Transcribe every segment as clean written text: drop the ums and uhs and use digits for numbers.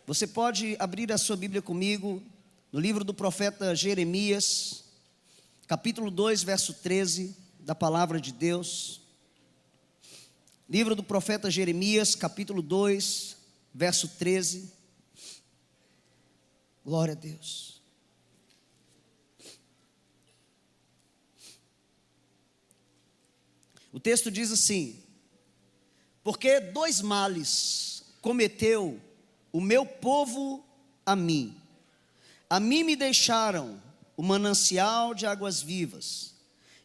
Você pode abrir a sua Bíblia comigo no livro do profeta Jeremias, capítulo 2, verso 13, da palavra de Deus. Livro do profeta Jeremias, capítulo 2, verso 13. Glória a Deus. O texto diz assim: porque dois males cometeu o meu povo a mim me deixaram o manancial de águas vivas,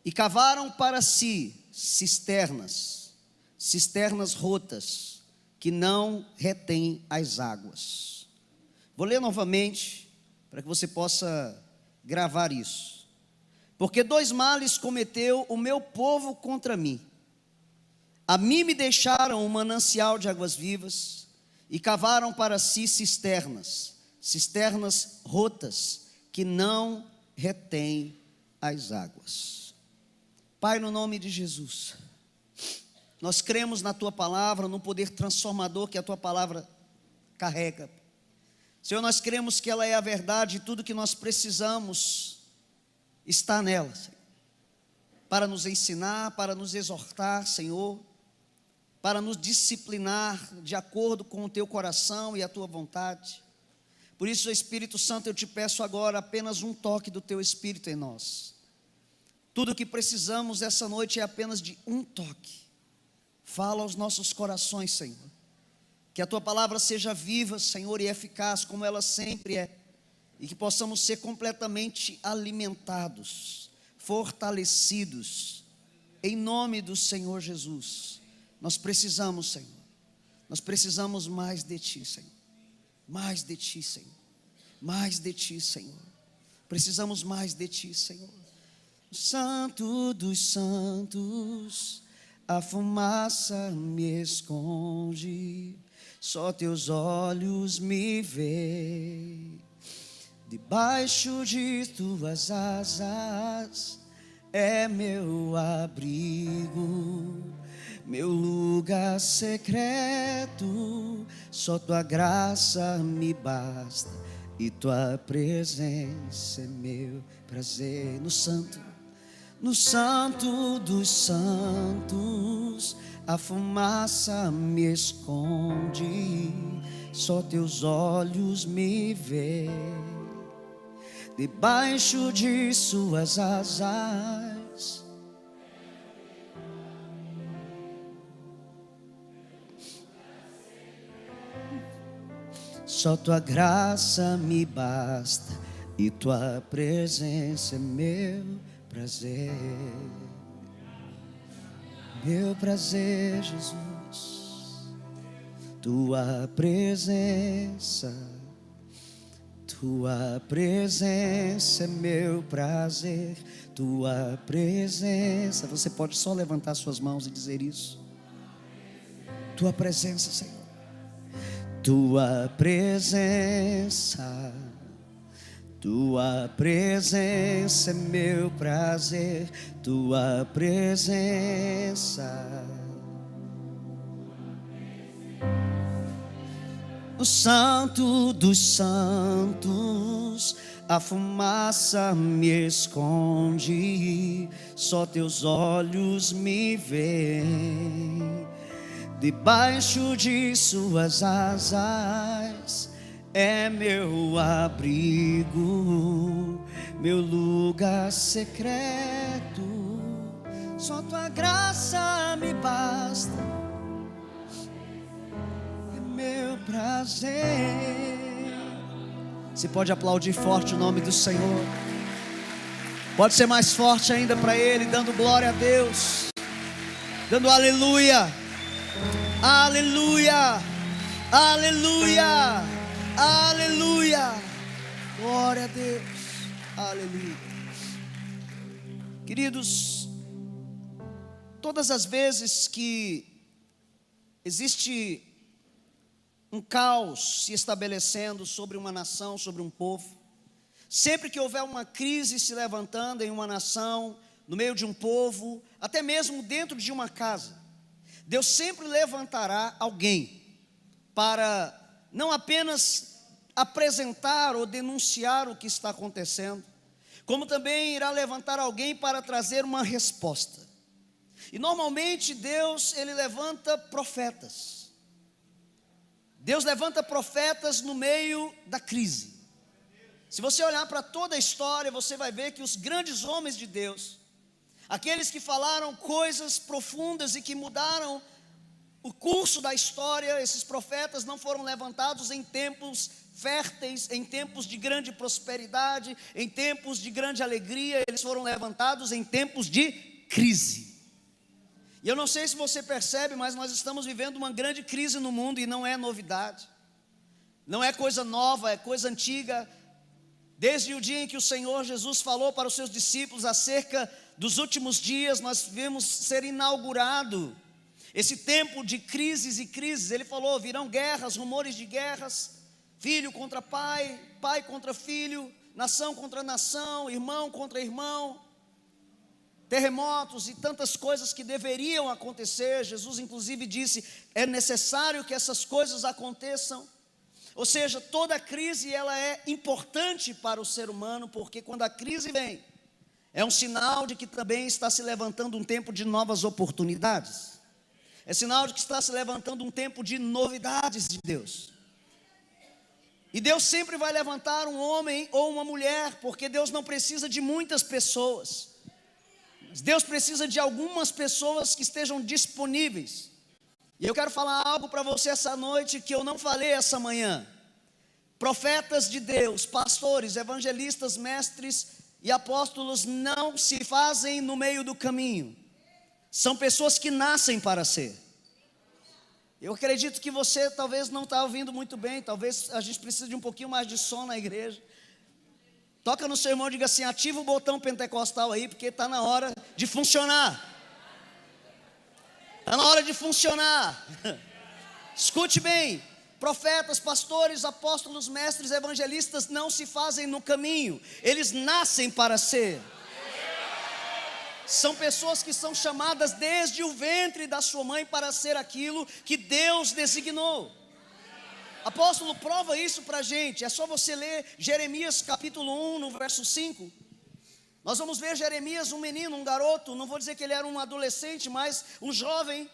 e cavaram para si cisternas rotas, que não retêm as águas. Vou ler novamente, para que você possa gravar isso. Porque dois males cometeu o meu povo contra mim. A mim me deixaram um manancial de águas vivas, e cavaram para si cisternas rotas, que não retêm as águas. Pai, no nome de Jesus, nós cremos na Tua palavra, no poder transformador que a Tua palavra carrega. Senhor, nós cremos que ela é a verdade, e tudo que nós precisamos está nela, Senhor, para nos ensinar, para nos exortar, Senhor, para nos disciplinar de acordo com o Teu coração e a Tua vontade. Por isso, Espírito Santo, eu te peço agora apenas um toque do Teu Espírito em nós. Tudo o que precisamos essa noite é apenas de um toque. Fala aos nossos corações, Senhor. Que a Tua palavra seja viva, Senhor, e eficaz como ela sempre é. E que possamos ser completamente alimentados, fortalecidos, em nome do Senhor Jesus. Nós precisamos, Senhor. Nós precisamos mais de Ti, Senhor. Mais de Ti, Senhor. Mais de Ti, Senhor. Precisamos mais de Ti, Senhor. Santo dos santos, a fumaça me esconde, só Teus olhos me veem. Debaixo de Tuas asas é meu abrigo, meu lugar secreto. Só Tua graça me basta, e Tua presença é meu prazer. No santo dos santos, a fumaça me esconde, só Teus olhos me veem. Debaixo de Suas asas só Tua graça me basta, e Tua presença é meu prazer. Meu prazer, Jesus. Tua presença é meu prazer. Tua presença. Você pode só levantar suas mãos e dizer isso. Tua presença, Senhor. Tua presença é meu prazer. Tua presença. No santo dos santos, a fumaça me esconde, só Teus olhos me veem. Debaixo de Suas asas é meu abrigo, meu lugar secreto. Só Tua graça me basta, é meu prazer. Você pode aplaudir forte o nome do Senhor. Pode ser mais forte ainda para Ele, dando glória a Deus, dando aleluia. Aleluia, aleluia, aleluia, glória a Deus, aleluia. Queridos, todas as vezes que existe um caos se estabelecendo sobre uma nação, sobre um povo, sempre que houver uma crise se levantando em uma nação, no meio de um povo, até mesmo dentro de uma casa, Deus sempre levantará alguém para não apenas apresentar ou denunciar o que está acontecendo, como também irá levantar alguém para trazer uma resposta. E normalmente Deus, Ele levanta profetas. Deus levanta profetas no meio da crise. Se você olhar para toda a história, você vai ver que os grandes homens de Deus, aqueles que falaram coisas profundas e que mudaram o curso da história, esses profetas não foram levantados em tempos férteis, em tempos de grande prosperidade, em tempos de grande alegria. Eles foram levantados em tempos de crise. E eu não sei se você percebe, mas nós estamos vivendo uma grande crise no mundo e não é novidade. Não é coisa nova, é coisa antiga. Desde o dia em que o Senhor Jesus falou para os seus discípulos acerca dos últimos dias, nós vemos ser inaugurado esse tempo de crises e crises. Ele falou: virão guerras, rumores de guerras, filho contra pai, pai contra filho, nação contra nação, irmão contra irmão, terremotos e tantas coisas que deveriam acontecer. Jesus inclusive disse: é necessário que essas coisas aconteçam. Ou seja, toda crise ela é importante para o ser humano, porque quando a crise vem, é um sinal de que também está se levantando um tempo de novas oportunidades. É sinal de que está se levantando um tempo de novidades de Deus. E Deus sempre vai levantar um homem ou uma mulher, porque Deus não precisa de muitas pessoas. Deus precisa de algumas pessoas que estejam disponíveis. E eu quero falar algo para você essa noite que eu não falei essa manhã. Profetas de Deus, pastores, evangelistas, mestres e apóstolos não se fazem no meio do caminho. São pessoas que nascem para ser. Eu acredito que você talvez não está ouvindo muito bem. Talvez a gente precise de um pouquinho mais de som na igreja. Toca no seu irmão e diga assim: ativa o botão pentecostal aí, porque está na hora de funcionar. Está na hora de funcionar. Escute bem: profetas, pastores, apóstolos, mestres, evangelistas não se fazem no caminho, eles nascem para ser. São pessoas que são chamadas desde o ventre da sua mãe para ser aquilo que Deus designou. Apóstolo prova isso para a gente. É só você ler Jeremias capítulo 1, no verso 5. Nós vamos ver Jeremias, um menino, um garoto. Não vou dizer que ele era um adolescente, mas um jovem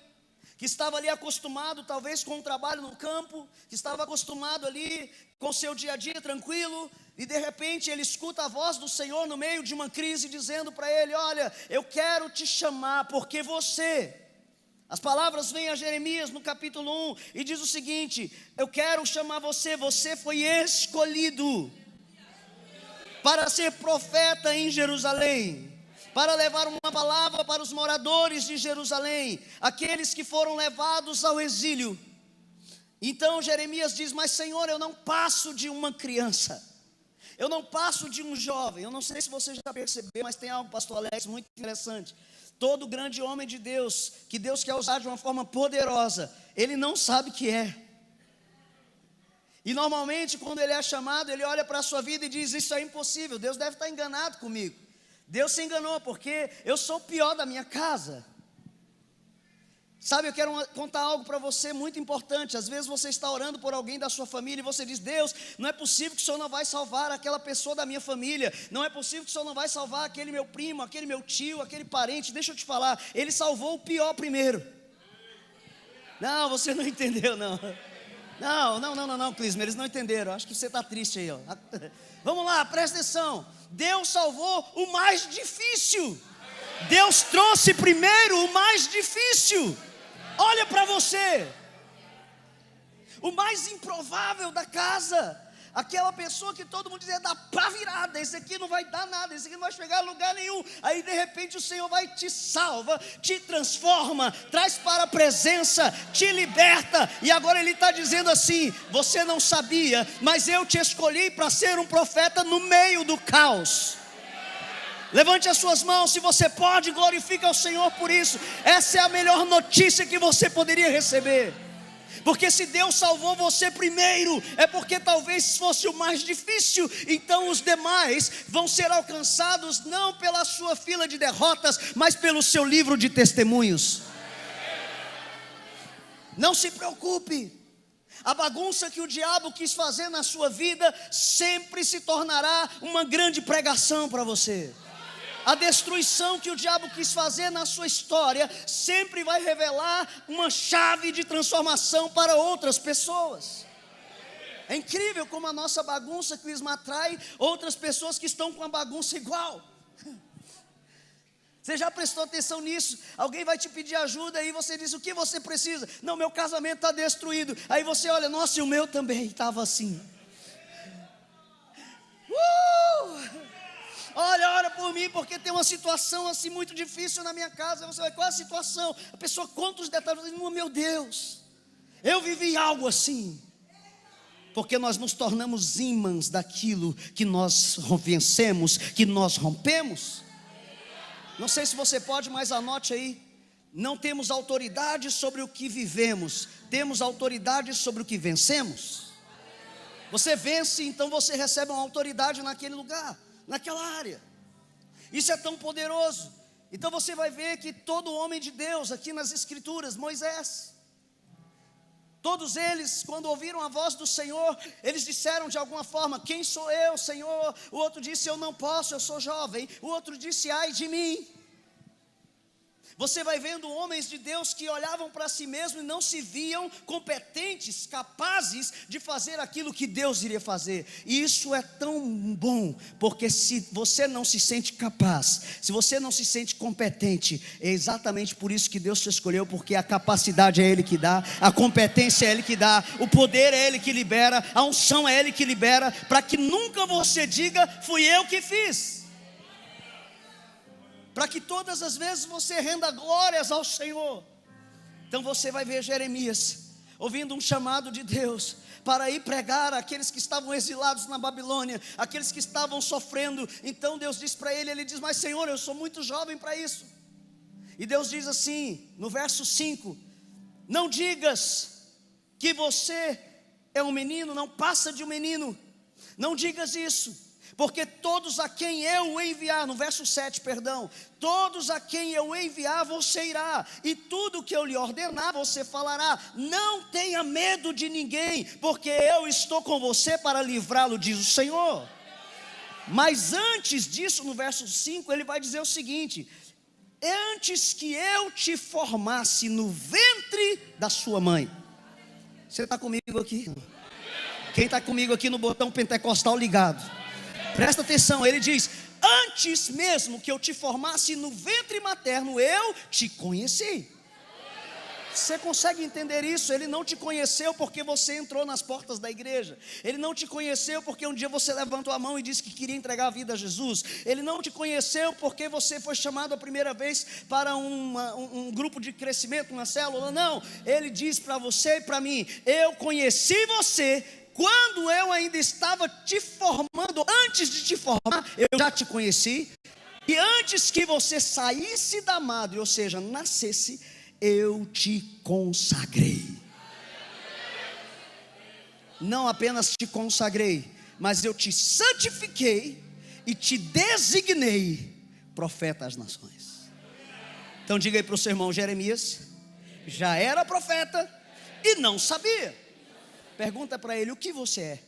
que estava ali acostumado talvez com o trabalho no campo, que estava acostumado ali com o seu dia a dia tranquilo, e de repente ele escuta a voz do Senhor no meio de uma crise, dizendo para ele: olha, eu quero te chamar porque você... As palavras vêm a Jeremias no capítulo 1 e diz o seguinte: eu quero chamar você, você foi escolhido para ser profeta em Jerusalém, para levar uma palavra para os moradores de Jerusalém, aqueles que foram levados ao exílio. Então Jeremias diz: mas Senhor, eu não passo de uma criança, eu não passo de um jovem. Eu não sei se você já percebeu, mas tem algo, pastor Alex, muito interessante. Todo grande homem de Deus, que Deus quer usar de uma forma poderosa, ele não sabe que é. E normalmente quando ele é chamado, ele olha para a sua vida e diz: isso é impossível, Deus deve estar enganado comigo. Deus se enganou, porque eu sou o pior da minha casa. Sabe, eu quero contar algo para você muito importante. Às vezes você está orando por alguém da sua família e você diz: Deus, não é possível que o Senhor não vai salvar aquela pessoa da minha família. Não é possível que o Senhor não vai salvar aquele meu primo, aquele meu tio, aquele parente. Deixa eu te falar, Ele salvou o pior primeiro. Não, você não entendeu não. Não, Clisma, eles não entenderam. Acho que você está triste aí, ó. Vamos lá, presta atenção. Deus salvou o mais difícil. Deus trouxe primeiro o mais difícil. Olha para você, o mais improvável da casa, aquela pessoa que todo mundo dizia: dá pá virada, esse aqui não vai dar nada, esse aqui não vai chegar a lugar nenhum. Aí de repente o Senhor vai, te salva, te transforma, traz para a presença, te liberta. E agora Ele está dizendo assim: você não sabia, mas eu te escolhi para ser um profeta no meio do caos. Levante as suas mãos, se você pode, glorifique ao Senhor por isso. Essa é a melhor notícia que você poderia receber. Porque se Deus salvou você primeiro, é porque talvez fosse o mais difícil. Então os demais vão ser alcançados não pela sua fila de derrotas, mas pelo seu livro de testemunhos. Não se preocupe. A bagunça que o diabo quis fazer na sua vida sempre se tornará uma grande pregação para você. A destruição que o diabo quis fazer na sua história sempre vai revelar uma chave de transformação para outras pessoas. É incrível como a nossa bagunça atrai outras pessoas que estão com a bagunça igual. Você já prestou atenção nisso? Alguém vai te pedir ajuda e você diz: o que você precisa? Não, meu casamento está destruído. Aí você olha: nossa, e o meu também estava assim. Olha, ora por mim, porque tem uma situação assim muito difícil na minha casa. Você vai: qual é a situação? A pessoa conta os detalhes. Oh, meu Deus, eu vivi algo assim. Porque nós nos tornamos ímãs daquilo que nós vencemos, que nós rompemos. Não sei se você pode, mas anote aí. Não temos autoridade sobre o que vivemos, temos autoridade sobre o que vencemos. Você vence, então você recebe uma autoridade naquele lugar, naquela área. Isso é tão poderoso. Então você vai ver que todo homem de Deus aqui nas escrituras, Moisés, todos eles, quando ouviram a voz do Senhor, eles disseram de alguma forma: quem sou eu, Senhor? O outro disse: eu não posso, eu sou jovem. O outro disse: ai de mim. Você vai vendo homens de Deus que olhavam para si mesmos e não se viam competentes, capazes de fazer aquilo que Deus iria fazer. E isso é tão bom, porque se você não se sente capaz, se você não se sente competente, é exatamente por isso que Deus te escolheu, porque a capacidade é Ele que dá, a competência é Ele que dá, o poder é Ele que libera, a unção é Ele que libera, para que nunca você diga: fui eu que fiz. Para que todas as vezes você renda glórias ao Senhor. Então você vai ver Jeremias ouvindo um chamado de Deus para ir pregar àqueles que estavam exilados na Babilônia, aqueles que estavam sofrendo. Então Deus diz para ele, mas Senhor, eu sou muito jovem para isso. E Deus diz assim, no verso 5, não digas que você é um menino, não passa de um menino, não digas isso. Porque todos a quem eu enviar, no verso 7, perdão, todos a quem eu enviar você irá, e tudo que eu lhe ordenar você falará. Não tenha medo de ninguém, porque eu estou com você para livrá-lo, diz o Senhor. Mas antes disso, no verso 5, ele vai dizer o seguinte: antes que eu te formasse no ventre da sua mãe. Você está comigo aqui? Quem está comigo aqui no botão pentecostal ligado? Presta atenção, ele diz: antes mesmo que eu te formasse no ventre materno, eu te conheci. Você consegue entender isso? Ele não te conheceu porque você entrou nas portas da igreja. Ele não te conheceu porque um dia você levantou a mão e disse que queria entregar a vida a Jesus. Ele não te conheceu porque você foi chamado a primeira vez para um grupo de crescimento, uma célula. Não, ele diz para você e para mim: eu conheci você quando eu ainda estava te formando. Antes de te formar, eu já te conheci. E antes que você saísse da madre, ou seja, nascesse, eu te consagrei. Não apenas te consagrei, mas eu te santifiquei e te designei profeta às nações. Então diga aí para o seu irmão: Jeremias já era profeta e não sabia. Pergunta para ele: o que você é?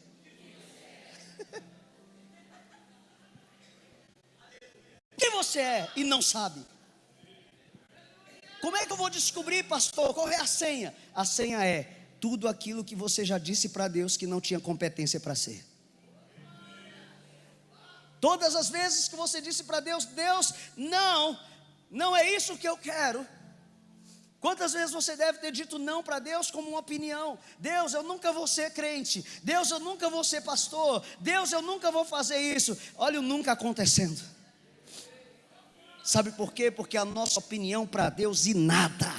O que você é e não sabe? Como é que eu vou descobrir, pastor? Qual é a senha? A senha é tudo aquilo que você já disse para Deus que não tinha competência para ser. Todas as vezes que você disse para Deus: Deus, não é isso que eu quero. Quantas vezes você deve ter dito não para Deus como uma opinião? Deus, eu nunca vou ser crente. Deus, eu nunca vou ser pastor. Deus, eu nunca vou fazer isso. Olha o nunca acontecendo. Sabe por quê? Porque a nossa opinião para Deus e nada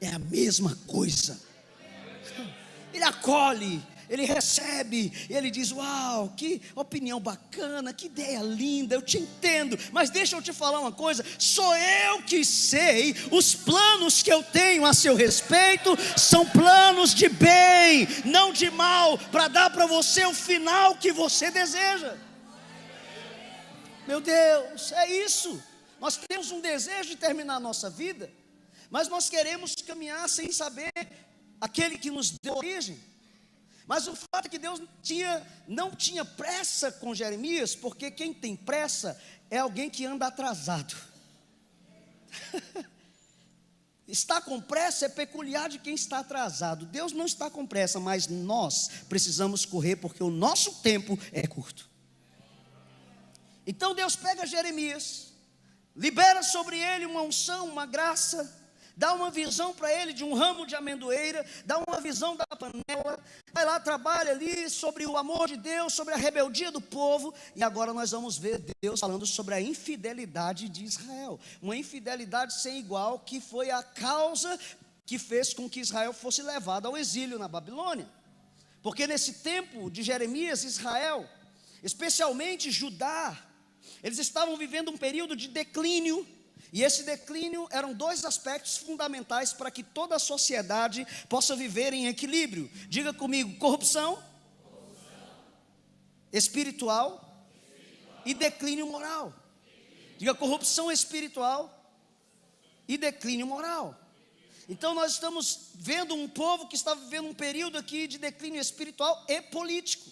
é a mesma coisa. Ele acolhe, ele recebe, ele diz: uau, que opinião bacana, que ideia linda, eu te entendo. Mas deixa eu te falar uma coisa: sou eu que sei, os planos que eu tenho a seu respeito são planos de bem, não de mal, para dar para você o final que você deseja. Meu Deus, é isso. Nós temos um desejo de terminar a nossa vida, mas nós queremos caminhar sem saber aquele que nos deu origem. Mas o fato é que Deus não tinha pressa com Jeremias, porque quem tem pressa é alguém que anda atrasado. Estar com pressa é peculiar de quem está atrasado. Deus não está com pressa, mas nós precisamos correr, porque o nosso tempo é curto. Então Deus pega Jeremias, libera sobre ele uma unção, uma graça, dá uma visão para ele de um ramo de amendoeira, dá uma visão da panela, vai lá, trabalha ali sobre o amor de Deus, sobre a rebeldia do povo, e agora nós vamos ver Deus falando sobre a infidelidade de Israel, uma infidelidade sem igual, que foi a causa que fez com que Israel fosse levado ao exílio na Babilônia. Porque nesse tempo de Jeremias, Israel, especialmente Judá, eles estavam vivendo um período de declínio. E esse declínio eram dois aspectos fundamentais para que toda a sociedade possa viver em equilíbrio. Diga comigo: corrupção, espiritual e declínio moral. Diga: corrupção espiritual e declínio moral. Então nós estamos vendo um povo que está vivendo um período aqui de declínio espiritual e político.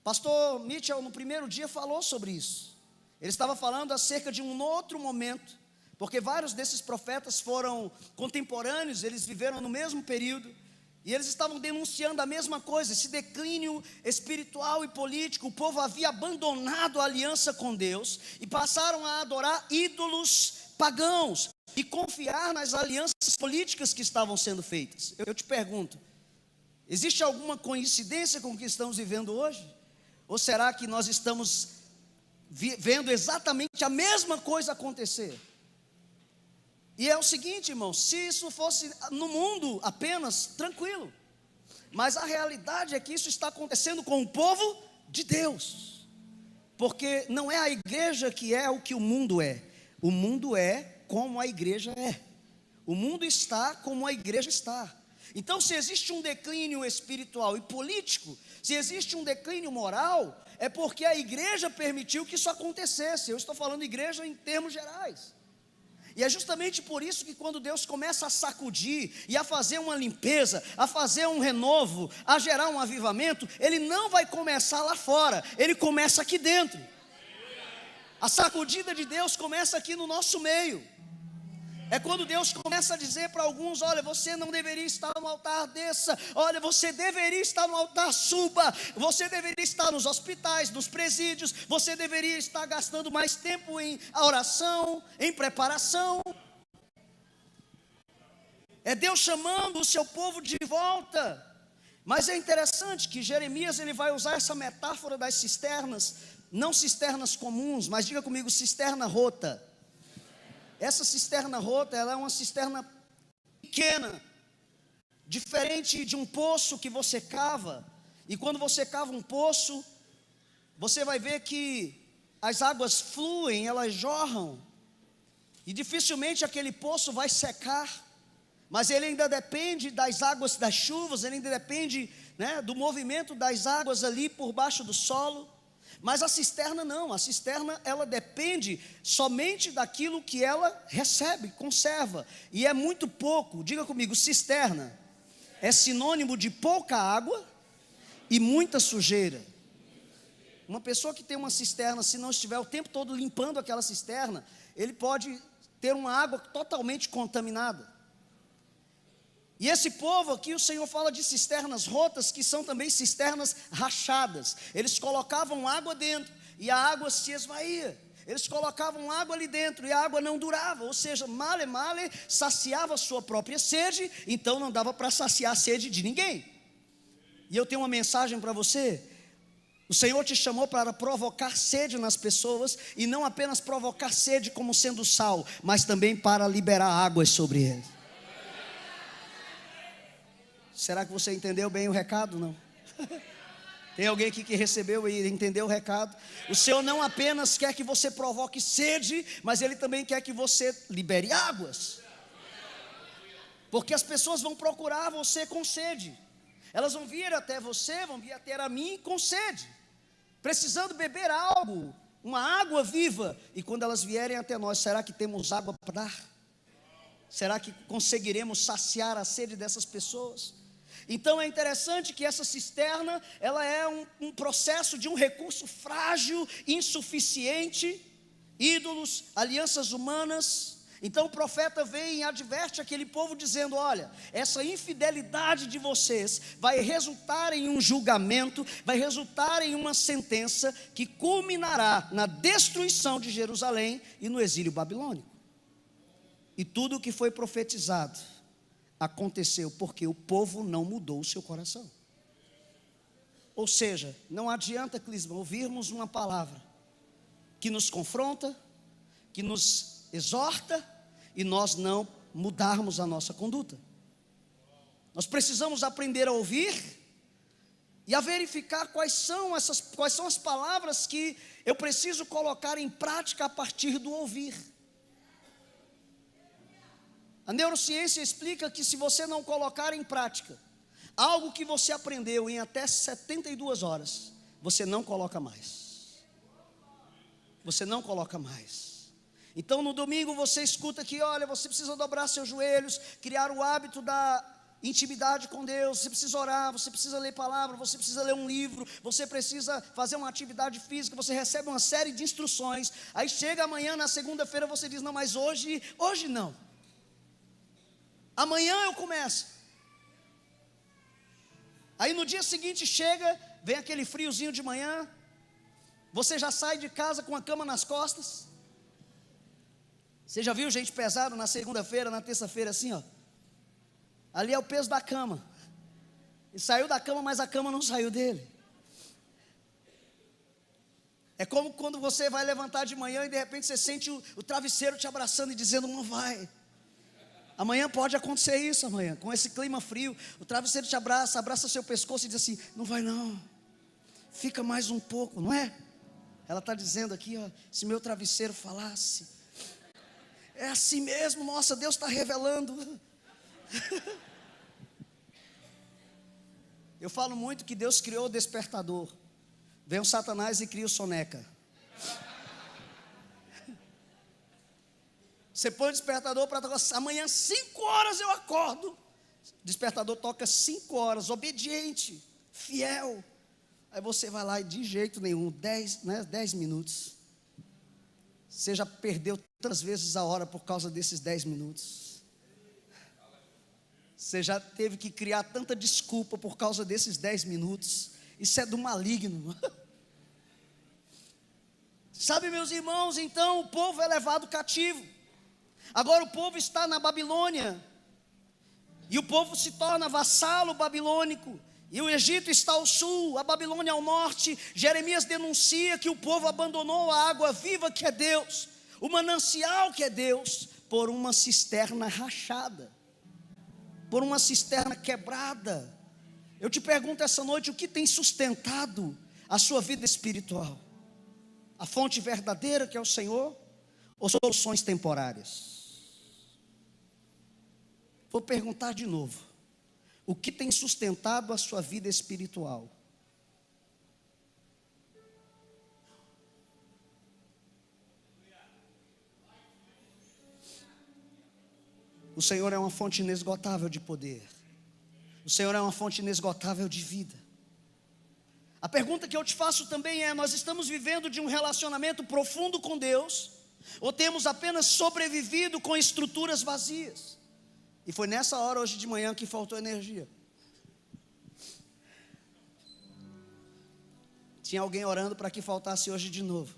Pastor Mitchell no primeiro dia falou sobre isso. Ele estava falando acerca de um outro momento, porque vários desses profetas foram contemporâneos, eles viveram no mesmo período, e eles estavam denunciando a mesma coisa, esse declínio espiritual e político. O povo havia abandonado a aliança com Deus, e passaram a adorar ídolos pagãos, e confiar nas alianças políticas que estavam sendo feitas. Eu te pergunto, existe alguma coincidência com o que estamos vivendo hoje? Ou será que nós estamos vendo exatamente a mesma coisa acontecer? E é o seguinte, irmãos, se isso fosse no mundo apenas, tranquilo, mas a realidade é que isso está acontecendo com o povo de Deus, porque não é a igreja que é o que o mundo é como a igreja é, o mundo está como a igreja está. Então, se existe um declínio espiritual e político, se existe um declínio moral, é porque a igreja permitiu que isso acontecesse. Eu estou falando igreja em termos gerais. E é justamente por isso que quando Deus começa a sacudir e a fazer uma limpeza, a fazer um renovo, a gerar um avivamento, Ele não vai começar lá fora, Ele começa aqui dentro. A sacudida de Deus começa aqui no nosso meio. É quando Deus começa a dizer para alguns: olha, você não deveria estar no altar, desça. Olha, você deveria estar no altar, suba. Você deveria estar nos hospitais, nos presídios. Você deveria estar gastando mais tempo em oração, em preparação. É Deus chamando o seu povo de volta. Mas é interessante que Jeremias ele vai usar essa metáfora das cisternas, não cisternas comuns, mas diga comigo, cisterna rota. Essa cisterna rota, ela é uma cisterna pequena, diferente de um poço que você cava. E quando você cava um poço, você vai ver que as águas fluem, elas jorram, e dificilmente aquele poço vai secar. Mas ele ainda depende das águas, das chuvas, ele ainda depende, do movimento das águas ali por baixo do solo. Mas a cisterna não, a cisterna ela depende somente daquilo que ela recebe, conserva, e é muito pouco. Diga comigo, cisterna é sinônimo de pouca água e muita sujeira. Uma pessoa que tem uma cisterna, se não estiver o tempo todo limpando aquela cisterna, ele pode ter uma água totalmente contaminada. E esse povo aqui, o Senhor fala de cisternas rotas, que são também cisternas rachadas. Eles colocavam água dentro e a água se esvaía. Eles colocavam água ali dentro e a água não durava, ou seja, male saciava a sua própria sede, então não dava para saciar a sede de ninguém. E eu tenho uma mensagem para você: o Senhor te chamou para provocar sede nas pessoas, e não apenas provocar sede como sendo sal, mas também para liberar águas sobre eles. Será que você entendeu bem o recado? Não? Tem alguém aqui que recebeu e entendeu o recado? O Senhor não apenas quer que você provoque sede, mas Ele também quer que você libere águas. Porque as pessoas vão procurar você com sede. Elas vão vir até você, vão vir até a mim com sede, precisando beber algo, uma água viva. E quando elas vierem até nós, será que temos água para dar? Será que conseguiremos saciar a sede dessas pessoas? Então é interessante que essa cisterna, ela é um processo de um recurso frágil, insuficiente, ídolos, alianças humanas. Então o profeta vem e adverte aquele povo dizendo: olha, essa infidelidade de vocês vai resultar em um julgamento, vai resultar em uma sentença que culminará na destruição de Jerusalém e no exílio babilônico. E tudo o que foi profetizado aconteceu porque o povo não mudou o seu coração. Ou seja, não adianta, Clisma, ouvirmos uma palavra que nos confronta, que nos exorta, e nós não mudarmos a nossa conduta. Nós precisamos aprender a ouvir e a verificar quais são as palavras que eu preciso colocar em prática a partir do ouvir. A neurociência explica que se você não colocar em prática algo que você aprendeu em até 72 horas, você não coloca mais. Você não coloca mais. Então no domingo você escuta que, olha, você precisa dobrar seus joelhos, criar o hábito da intimidade com Deus, você precisa orar, você precisa ler palavra, você precisa ler um livro, você precisa fazer uma atividade física, você recebe uma série de instruções. Aí chega amanhã, na segunda-feira, você diz: não, mas hoje não. Amanhã eu começo. Aí no dia seguinte chega, vem aquele friozinho de manhã, você já sai de casa com a cama nas costas. Você já viu gente pesada na segunda-feira, na terça-feira assim, ó? Ali é o peso da cama. E saiu da cama, mas a cama não saiu dele. É como quando você vai levantar de manhã e de repente você sente o travesseiro te abraçando e dizendo: não vai. Amanhã pode acontecer isso, amanhã, com esse clima frio, o travesseiro te abraça seu pescoço e diz assim: não vai não, fica mais um pouco, não é? Ela está dizendo aqui, ó, se meu travesseiro falasse. É assim mesmo, nossa, Deus está revelando. Eu falo muito que Deus criou o despertador, vem o Satanás e cria o soneca. Você põe o despertador para tocar, amanhã 5 horas eu acordo. Despertador toca 5 horas, obediente, fiel. Aí você vai lá e de jeito nenhum, 10 minutos. Você já perdeu tantas vezes a hora por causa desses 10 minutos. Você já teve que criar tanta desculpa por causa desses 10 minutos. Isso é do maligno. Sabe, meus irmãos, então o povo é levado cativo. Agora o povo está na Babilônia, e o povo se torna vassalo babilônico, e o Egito está ao sul, a Babilônia ao norte. Jeremias denuncia que o povo abandonou a água viva que é Deus, o manancial que é Deus, por uma cisterna rachada, por uma cisterna quebrada. Eu te pergunto essa noite, o que tem sustentado a sua vida espiritual? A fonte verdadeira que é o Senhor, ou soluções temporárias? Vou perguntar de novo: o que tem sustentado a sua vida espiritual? O Senhor é uma fonte inesgotável de poder. O Senhor é uma fonte inesgotável de vida. A pergunta que eu te faço também é: nós estamos vivendo de um relacionamento profundo com Deus, ou temos apenas sobrevivido com estruturas vazias? E foi nessa hora hoje de manhã que faltou energia. Tinha alguém orando para que faltasse hoje de novo.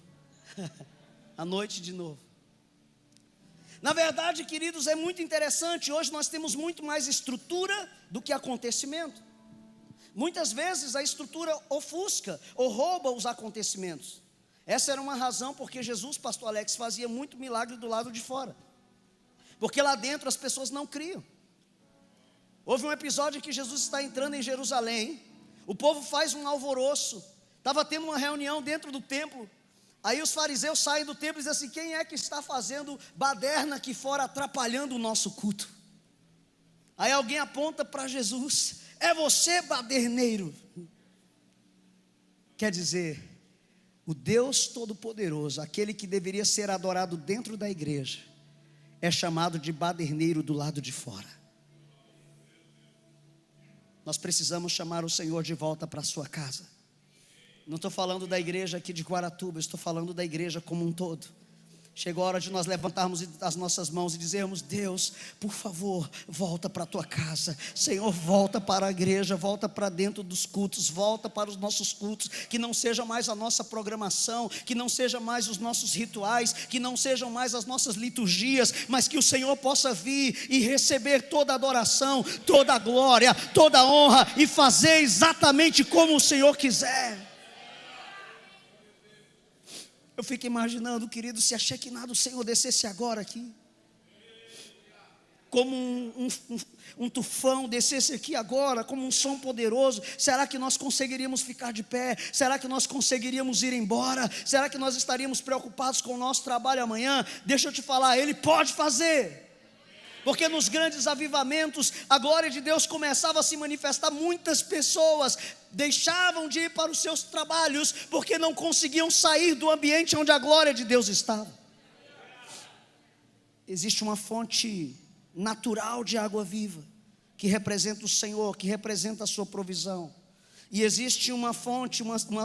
À noite de novo. Na verdade, queridos, é muito interessante. Hoje nós temos muito mais estrutura do que acontecimento. Muitas vezes a estrutura ofusca ou rouba os acontecimentos. Essa era uma razão porque Jesus, pastor Alex, fazia muito milagre do lado de fora. Porque lá dentro as pessoas não criam. Houve um episódio em que Jesus está entrando em Jerusalém, o povo faz um alvoroço, estava tendo uma reunião dentro do templo. Aí os fariseus saem do templo e dizem assim: quem é que está fazendo baderna aqui fora, atrapalhando o nosso culto? Aí alguém aponta para Jesus: é você, baderneiro. Quer dizer, o Deus Todo-Poderoso, aquele que deveria ser adorado dentro da igreja, é chamado de baderneiro do lado de fora. nós precisamos chamar o Senhor de volta para a sua casa. Não estou falando da igreja aqui de Guaratuba, estou falando da igreja como um todo. Chegou a hora de nós levantarmos as nossas mãos e dizermos: Deus, por favor, volta para a tua casa. Senhor, volta para a igreja, volta para dentro dos cultos, volta para os nossos cultos. Que não seja mais a nossa programação, que não seja mais os nossos rituais, que não sejam mais as nossas liturgias, mas que o Senhor possa vir e receber toda a adoração, toda a glória, toda a honra e fazer exatamente como o Senhor quiser. Eu fico imaginando, querido, se a Shekinah do Senhor descesse agora aqui, como um tufão descesse aqui agora, como um som poderoso, será que nós conseguiríamos ficar de pé? Será que nós conseguiríamos ir embora? Será que nós estaríamos preocupados com o nosso trabalho amanhã? Deixa eu te falar, Ele pode fazer. Porque nos grandes avivamentos, a glória de Deus começava a se manifestar. Muitas pessoas deixavam de ir para os seus trabalhos, porque não conseguiam sair do ambiente onde a glória de Deus estava. Existe uma fonte natural de água viva, que representa o Senhor, que representa a sua provisão. E existe uma fonte,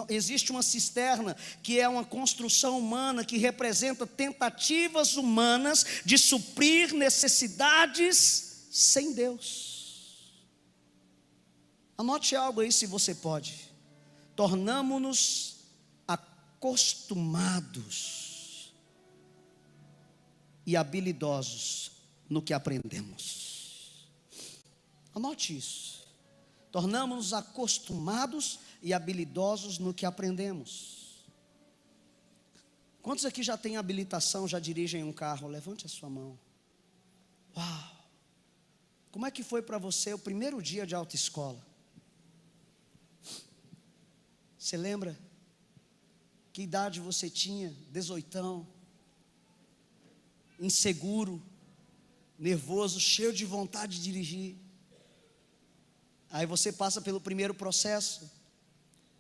existe uma cisterna, que é uma construção humana, que representa tentativas humanas de suprir necessidades sem Deus. Anote algo aí se você pode. Tornamo-nos acostumados e habilidosos no que aprendemos. Anote isso. Tornamos-nos acostumados e habilidosos no que aprendemos. Quantos aqui já têm habilitação, já dirigem um carro? Levante a sua mão. Uau! Como é que foi para você o primeiro dia de autoescola? Você lembra? Que idade você tinha? 18, inseguro, nervoso, cheio de vontade de dirigir. Aí você passa pelo primeiro processo,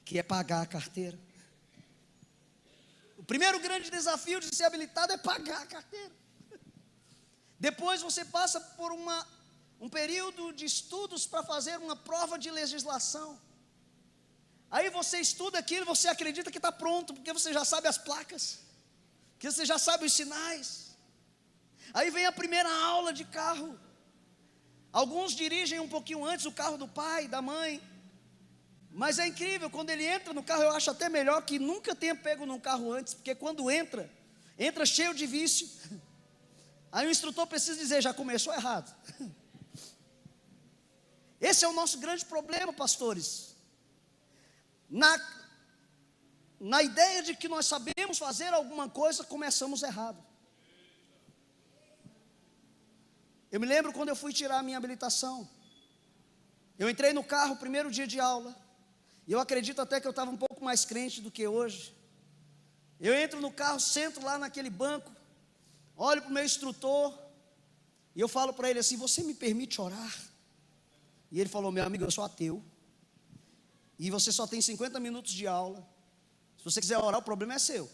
que é pagar a carteira. O primeiro grande desafio de ser habilitado é pagar a carteira. Depois você passa por um período de estudos para fazer uma prova de legislação. Aí você estuda aquilo, você acredita que está pronto, porque você já sabe as placas, porque você já sabe os sinais. Aí vem a primeira aula de carro. Alguns dirigem um pouquinho antes o carro do pai, da mãe. Mas é incrível, quando ele entra no carro, eu acho até melhor que nunca tenha pego num carro antes, porque quando entra cheio de vício. Aí o instrutor precisa dizer: já começou errado. Esse é o nosso grande problema, pastores. Na ideia de que nós sabemos fazer alguma coisa, começamos errado. Eu me lembro quando eu fui tirar a minha habilitação. Eu entrei no carro, primeiro dia de aula. E eu acredito até que eu estava um pouco mais crente do que hoje. Eu entro no carro, sento lá naquele banco, olho para o meu instrutor, e eu falo para ele assim: você me permite orar? E ele falou: meu amigo, eu sou ateu, e você só tem 50 minutos de aula. Se você quiser orar, o problema é seu. Eu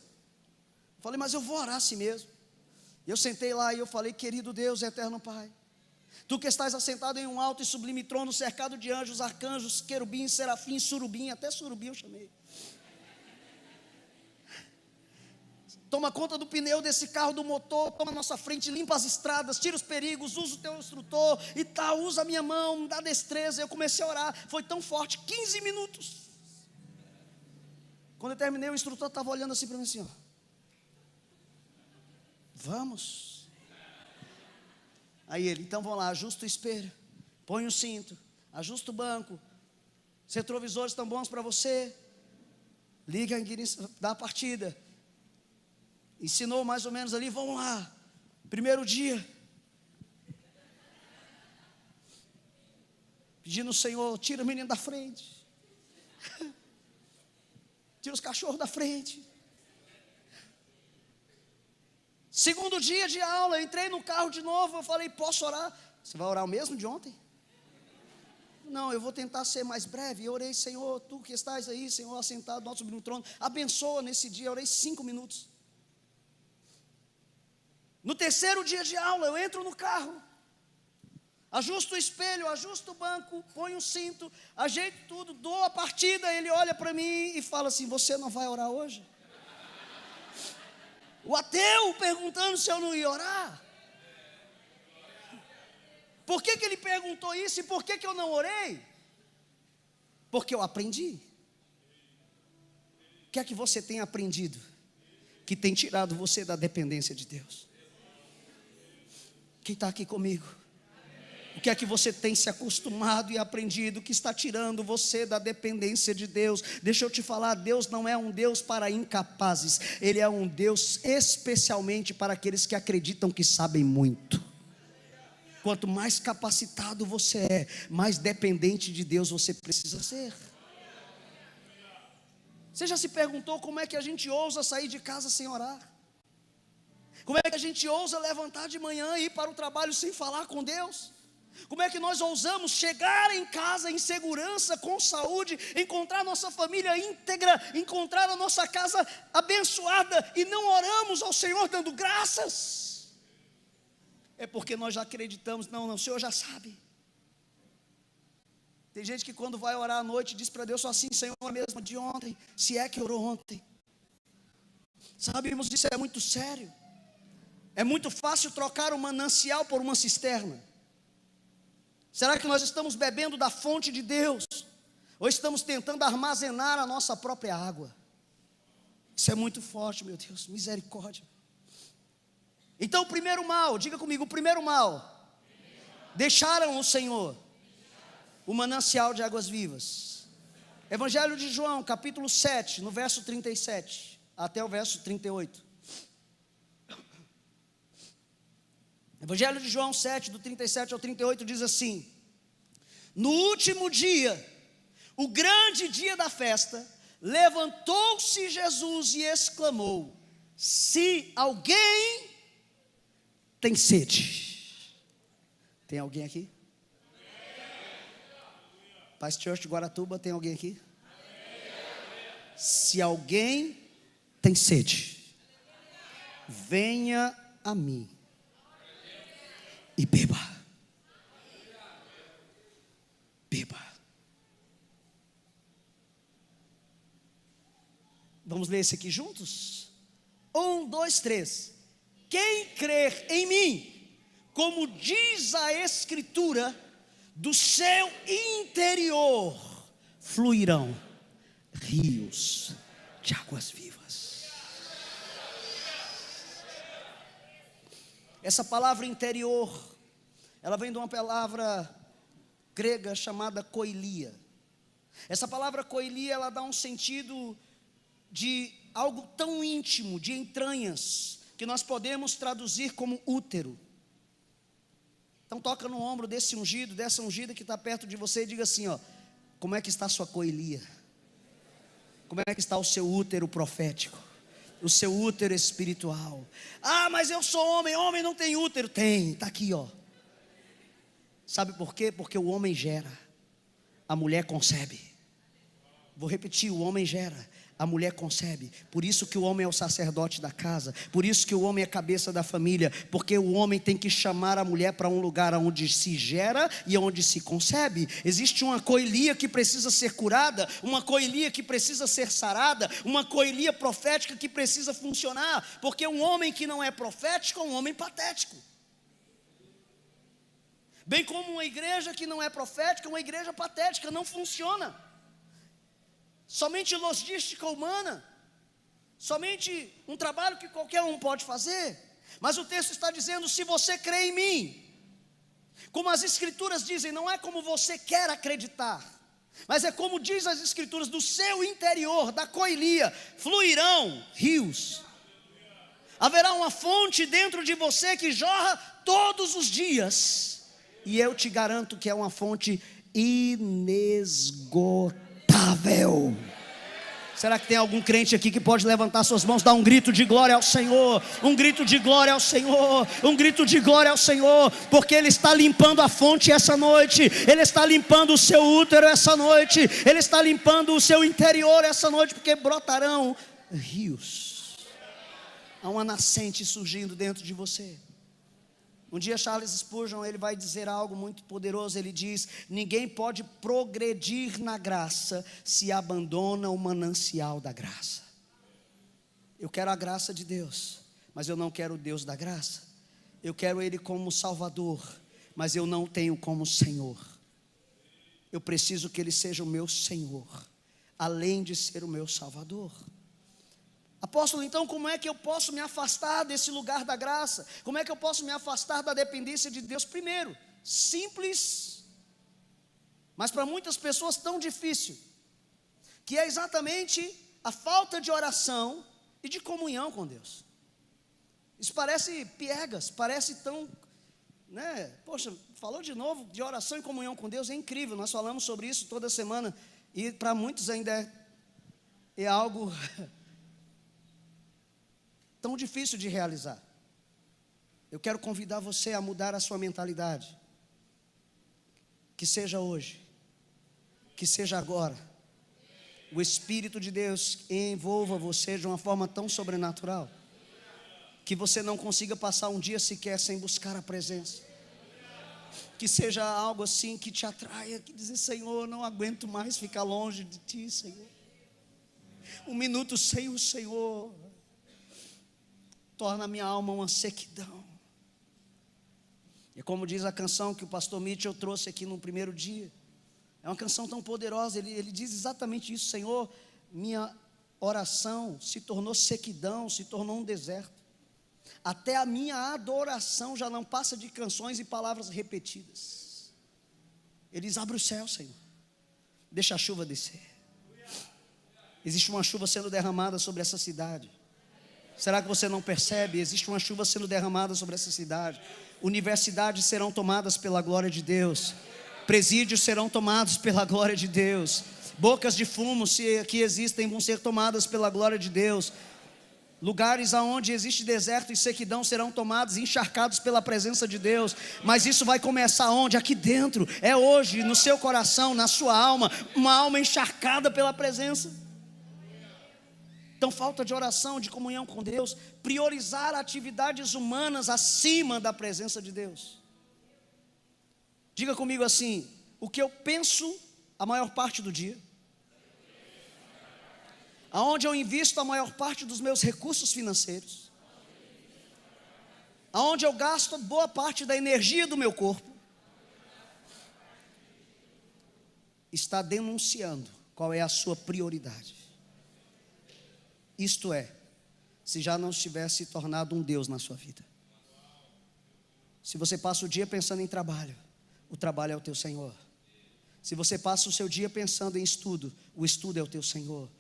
falei: mas eu vou orar assim mesmo. Eu sentei lá e eu falei: querido Deus, eterno Pai, Tu que estás assentado em um alto e sublime trono, cercado de anjos, arcanjos, querubins, serafins, surubim, até surubim eu chamei. Toma conta do pneu desse carro, do motor, toma a nossa frente, limpa as estradas, tira os perigos, usa o teu instrutor e tal, usa a minha mão, me dá destreza. Eu comecei a orar, foi tão forte, 15 minutos. Quando eu terminei, o instrutor estava olhando assim para mim assim, ó. Vamos. Aí ele: então vamos lá, ajusta o espelho, põe o cinto, ajusta o banco, os retrovisores estão bons para você, liga a ignição, dá a partida. Ensinou mais ou menos ali, vamos lá, primeiro dia, pedindo ao Senhor: tira o menino da frente, tira os cachorros da frente. Segundo dia de aula, eu entrei no carro de novo, eu falei: posso orar? Você vai orar o mesmo de ontem? Não, eu vou tentar ser mais breve. Eu orei: Senhor, Tu que estás aí, Senhor, assentado no alto sobre o trono, abençoa nesse dia. Eu orei 5 minutos. No terceiro dia de aula, eu entro no carro, Ajusto o espelho, ajusto o banco, ponho o cinto, ajeito tudo, dou a partida. Ele olha para mim e fala assim: você não vai orar hoje? O ateu perguntando se eu não ia orar. Por que ele perguntou isso e por que eu não orei? Porque eu aprendi. O que é que você tem aprendido que tem tirado você da dependência de Deus? Quem está aqui comigo? O que é que você tem se acostumado e aprendido que está tirando você da dependência de Deus? Deixa eu te falar, Deus não é um Deus para incapazes. Ele é um Deus especialmente para aqueles que acreditam que sabem muito. Quanto mais capacitado você é, mais dependente de Deus você precisa ser. Você já se perguntou como é que a gente ousa sair de casa sem orar? Como é que a gente ousa levantar de manhã e ir para o trabalho sem falar com Deus? Como é que nós ousamos chegar em casa em segurança, com saúde, encontrar nossa família íntegra, encontrar a nossa casa abençoada e não oramos ao Senhor dando graças? É porque nós já acreditamos, não, o Senhor já sabe. Tem gente que quando vai orar à noite diz para Deus só assim: Senhor, mesmo de ontem, se é que orou ontem. Sabe, irmãos, isso é muito sério. É muito fácil trocar um manancial por uma cisterna. Será que nós estamos bebendo da fonte de Deus? Ou estamos tentando armazenar a nossa própria água? Isso é muito forte, meu Deus, misericórdia. Então o primeiro mal, diga comigo, o primeiro mal: deixaram o Senhor, o manancial de águas vivas. Evangelho de João, capítulo 7, no verso 37 até o verso 38. Evangelho de João 7, do 37 ao 38 diz assim: no último dia, o grande dia da festa, levantou-se Jesus e exclamou: se alguém tem sede. Tem alguém aqui? Paz Church de Guaratuba, tem alguém aqui? Se alguém tem sede, venha a mim e beba. Beba. Vamos ler esse aqui juntos? 1, 2, 3. Quem crer em mim, como diz a Escritura, do seu interior fluirão rios de águas vivas. Essa palavra interior, ela vem de uma palavra grega chamada koilia. Essa palavra koilia, ela dá um sentido de algo tão íntimo, de entranhas, que nós podemos traduzir como útero. Então toca no ombro desse ungido, dessa ungida que está perto de você e diga assim: ó, como é que está a sua koilia? Como é que está o seu útero profético? O seu útero espiritual? Ah, mas eu sou homem, homem não tem útero. Tem, está aqui, ó. Sabe por quê? Porque o homem gera, a mulher concebe. Vou repetir, o homem gera, a mulher concebe. Por isso que o homem é o sacerdote da casa. Por isso que o homem é a cabeça da família. Porque o homem tem que chamar a mulher para um lugar onde se gera e onde se concebe. Existe uma coilia que precisa ser curada, uma coilia que precisa ser sarada, uma coilia profética que precisa funcionar. Porque um homem que não é profético é um homem patético. Bem como uma igreja que não é profética é uma igreja patética, não funciona. Somente logística humana, somente um trabalho que qualquer um pode fazer. Mas o texto está dizendo: se você crê em mim, como as escrituras dizem, não é como você quer acreditar, mas é como diz as escrituras, do seu interior, da coilia, fluirão rios. Haverá uma fonte dentro de você que jorra todos os dias, e eu te garanto que é uma fonte inesgotável. Será que tem algum crente aqui que pode levantar suas mãos, dar um grito de glória ao Senhor? Um grito de glória ao Senhor, um grito de glória ao Senhor, porque Ele está limpando a fonte essa noite, Ele está limpando o seu útero essa noite, Ele está limpando o seu interior essa noite, porque brotarão rios. Há uma nascente surgindo dentro de você. Um dia Charles Spurgeon, ele vai dizer algo muito poderoso. Ele diz: ninguém pode progredir na graça se abandona o manancial da graça. Eu quero a graça de Deus, mas eu não quero o Deus da graça. Eu quero Ele como Salvador, mas eu não tenho como Senhor. Eu preciso que Ele seja o meu Senhor, além de ser o meu Salvador. Apóstolo, então como é que eu posso me afastar desse lugar da graça? Como é que eu posso me afastar da dependência de Deus? Primeiro, simples, mas para muitas pessoas tão difícil, que é exatamente a falta de oração e de comunhão com Deus. Isso parece piegas, parece tão, né? Poxa, falou de novo de oração e comunhão com Deus, é incrível. Nós falamos sobre isso toda semana, e para muitos ainda é algo tão difícil de realizar. Eu quero convidar você a mudar a sua mentalidade. Que seja hoje, que seja agora, o Espírito de Deus envolva você de uma forma tão sobrenatural, que você não consiga passar um dia sequer sem buscar a presença. Que seja algo assim que te atraia, que dizer: Senhor, não aguento mais ficar longe de Ti, Senhor. Um minuto sem o Senhor torna a minha alma uma sequidão. E como diz a canção que o pastor Mitchell trouxe aqui no primeiro dia, é uma canção tão poderosa. Ele diz exatamente isso: Senhor, minha oração se tornou sequidão, se tornou um deserto. Até a minha adoração já não passa de canções e palavras repetidas. Ele diz: abre o céu, Senhor, deixa a chuva descer. Existe uma chuva sendo derramada sobre essa cidade. Será que você não percebe? Existe uma chuva sendo derramada sobre essa cidade. Universidades serão tomadas pela glória de Deus. Presídios serão tomados pela glória de Deus. Bocas de fumo que existem vão ser tomadas pela glória de Deus. Lugares onde existe deserto e sequidão serão tomados e encharcados pela presença de Deus. Mas isso vai começar onde? Aqui dentro. É hoje, no seu coração, na sua alma. Uma alma encharcada pela presença. Então, falta de oração, de comunhão com Deus. Priorizar atividades humanas acima da presença de Deus. Diga comigo assim: o que eu penso a maior parte do dia, aonde eu invisto a maior parte dos meus recursos financeiros, aonde eu gasto boa parte da energia do meu corpo, está denunciando qual é a sua prioridade. Isto é, se já não tivesse tornado um Deus na sua vida. Se você passa o dia pensando em trabalho, o trabalho é o teu Senhor. Se você passa o seu dia pensando em estudo, o estudo é o teu Senhor.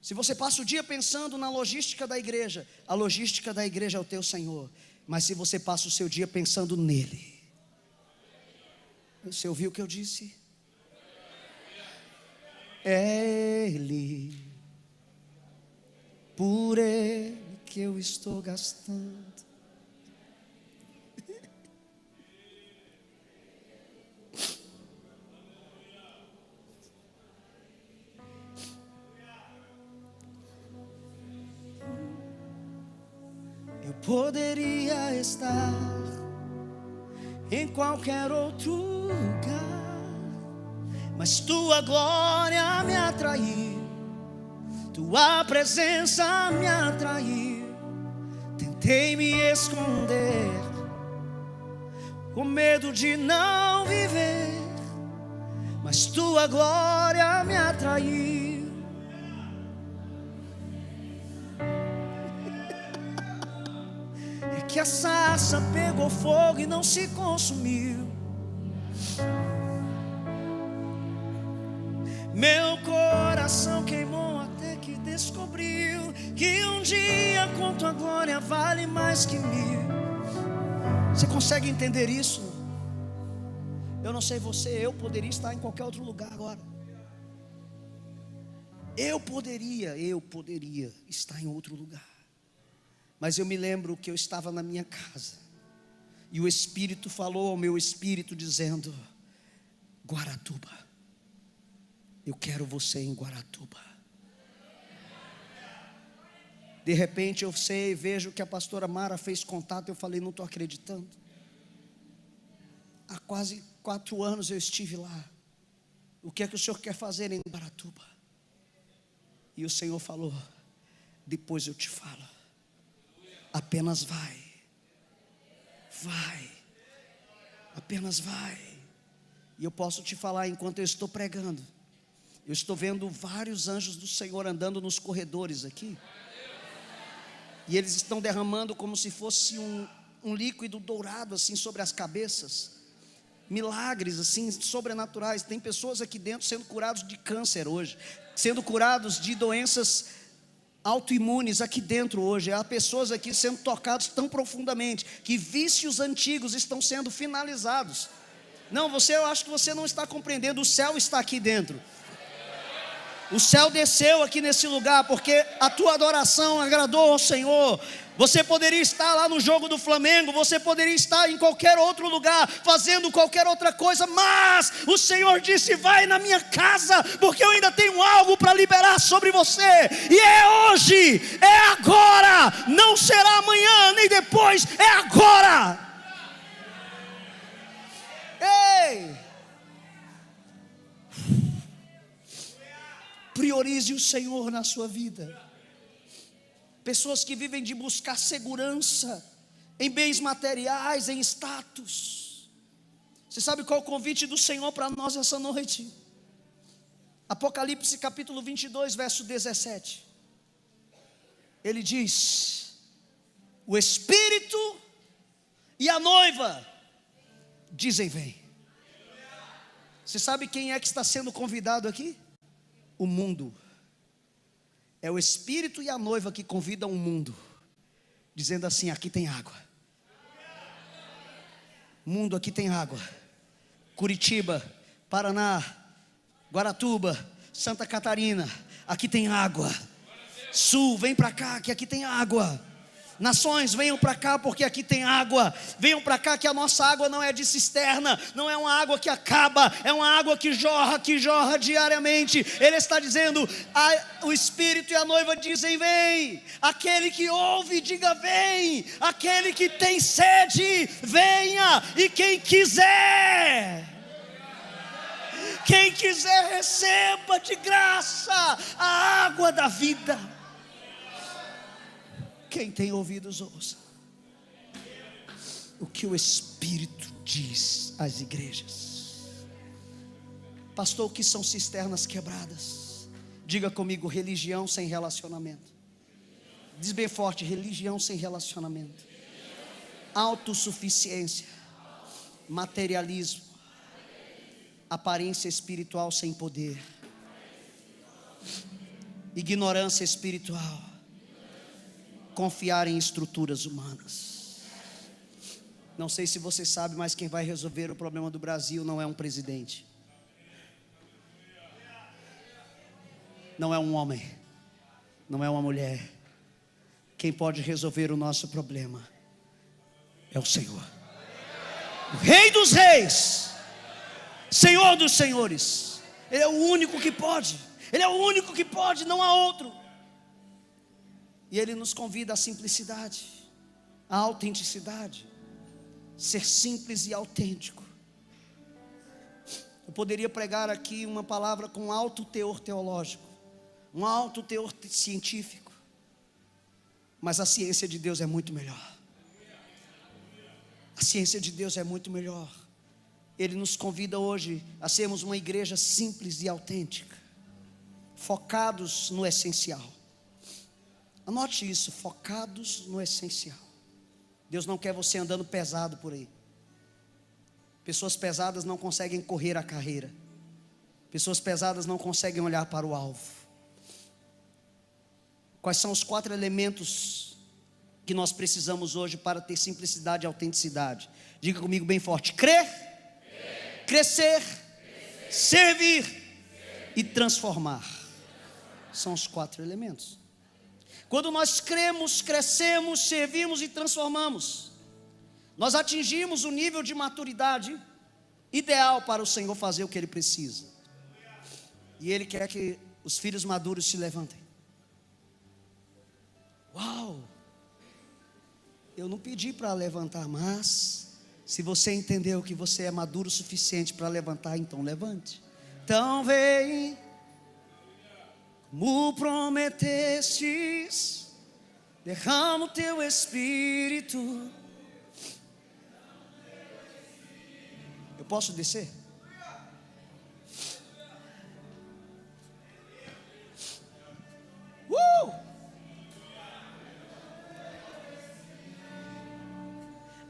Se você passa o dia pensando na logística da igreja, a logística da igreja é o teu Senhor. Mas se você passa o seu dia pensando nele, você ouviu o que eu disse? É Ele, por Ele que eu estou gastando. Eu poderia estar em qualquer outro lugar, mas tua glória me atraiu, tua presença me atraiu. Tentei me esconder, com medo de não viver, mas tua glória me atraiu. Que a sarça pegou fogo e não se consumiu. Meu coração queimou até que descobriu que um dia com tua glória vale mais que 1000. Você consegue entender isso? Eu não sei você, eu poderia estar em qualquer outro lugar agora. Eu poderia estar em outro lugar. Mas eu me lembro que eu estava na minha casa e o Espírito falou ao meu espírito dizendo: Guaratuba, eu quero você em Guaratuba. De repente eu vejo que a pastora Mara fez contato. Eu falei: não estou acreditando. quase 4 anos eu estive lá. O que é que o senhor quer fazer em Ibaratuba? E o Senhor falou: depois eu te falo. Apenas vai. Vai. Apenas vai. E eu posso te falar, enquanto eu estou pregando, eu estou vendo vários anjos do Senhor andando nos corredores aqui. E eles estão derramando como se fosse um líquido dourado assim sobre as cabeças. Milagres assim sobrenaturais. Tem pessoas aqui dentro sendo curados de câncer hoje, sendo curados de doenças autoimunes aqui dentro hoje. Há pessoas aqui sendo tocados tão profundamente que vícios antigos estão sendo finalizados. Não, eu acho que você não está compreendendo. O céu está aqui dentro. O céu desceu aqui nesse lugar, porque a tua adoração agradou ao Senhor. Você poderia estar lá no jogo do Flamengo, você poderia estar em qualquer outro lugar, fazendo qualquer outra coisa, mas o Senhor disse: vai na minha casa, porque eu ainda tenho algo para liberar sobre você. E é hoje, é agora, não será amanhã, nem depois, é agora. Ei! Priorize o Senhor na sua vida. Pessoas que vivem de buscar segurança em bens materiais, em status. Você sabe qual é o convite do Senhor para nós essa noite? Apocalipse capítulo 22, verso 17. Ele diz: o Espírito e a noiva dizem: vem. Você sabe quem é que está sendo convidado aqui? O mundo. É o Espírito e a noiva que convidam o mundo, dizendo assim: aqui tem água. Mundo, aqui tem água. Curitiba, Paraná, Guaratuba, Santa Catarina, aqui tem água. Sul, vem para cá que aqui tem água. Nações, venham para cá porque aqui tem água. Venham para cá que a nossa água não é de cisterna, não é uma água que acaba, é uma água que jorra diariamente. Ele está dizendo: o Espírito e a noiva dizem: vem. Aquele que ouve, diga: vem. Aquele que tem sede, venha. E quem quiser receba de graça a água da vida. Quem tem ouvidos, ouça o que o Espírito diz às igrejas. Pastor, o que são cisternas quebradas? Diga comigo: religião sem relacionamento. Diz bem forte: religião sem relacionamento. Autossuficiência, materialismo, aparência espiritual sem poder, ignorância espiritual, confiar em estruturas humanas. Não sei se você sabe, mas quem vai resolver o problema do Brasil não é um presidente, não é um homem, não é uma mulher. Quem pode resolver o nosso problema é o Senhor, o Rei dos Reis, Senhor dos Senhores. Ele é o único que pode. Ele é o único que pode, não há outro. E Ele nos convida à simplicidade, à autenticidade, ser simples e autêntico. Eu poderia pregar aqui uma palavra com alto teor teológico, um alto teor científico, mas a ciência de Deus é muito melhor. A ciência de Deus é muito melhor. Ele nos convida hoje a sermos uma igreja simples e autêntica, focados no essencial. Anote isso: focados no essencial. Deus não quer você andando pesado por aí. Pessoas pesadas não conseguem correr a carreira. Pessoas pesadas não conseguem olhar para o alvo. Quais são os 4 elementos que nós precisamos hoje para ter simplicidade e autenticidade? Diga comigo bem forte: crer, crescer, servir e transformar. São os 4 elementos. Quando nós cremos, crescemos, servimos e transformamos, nós atingimos o nível de maturidade ideal para o Senhor fazer o que Ele precisa. E Ele quer que os filhos maduros se levantem. Uau! Eu não pedi para levantar, mas Se você entendeu que você é maduro o suficiente para levantar, então levante. Então vem, como prometestes, derrama o teu Espírito. Eu posso descer?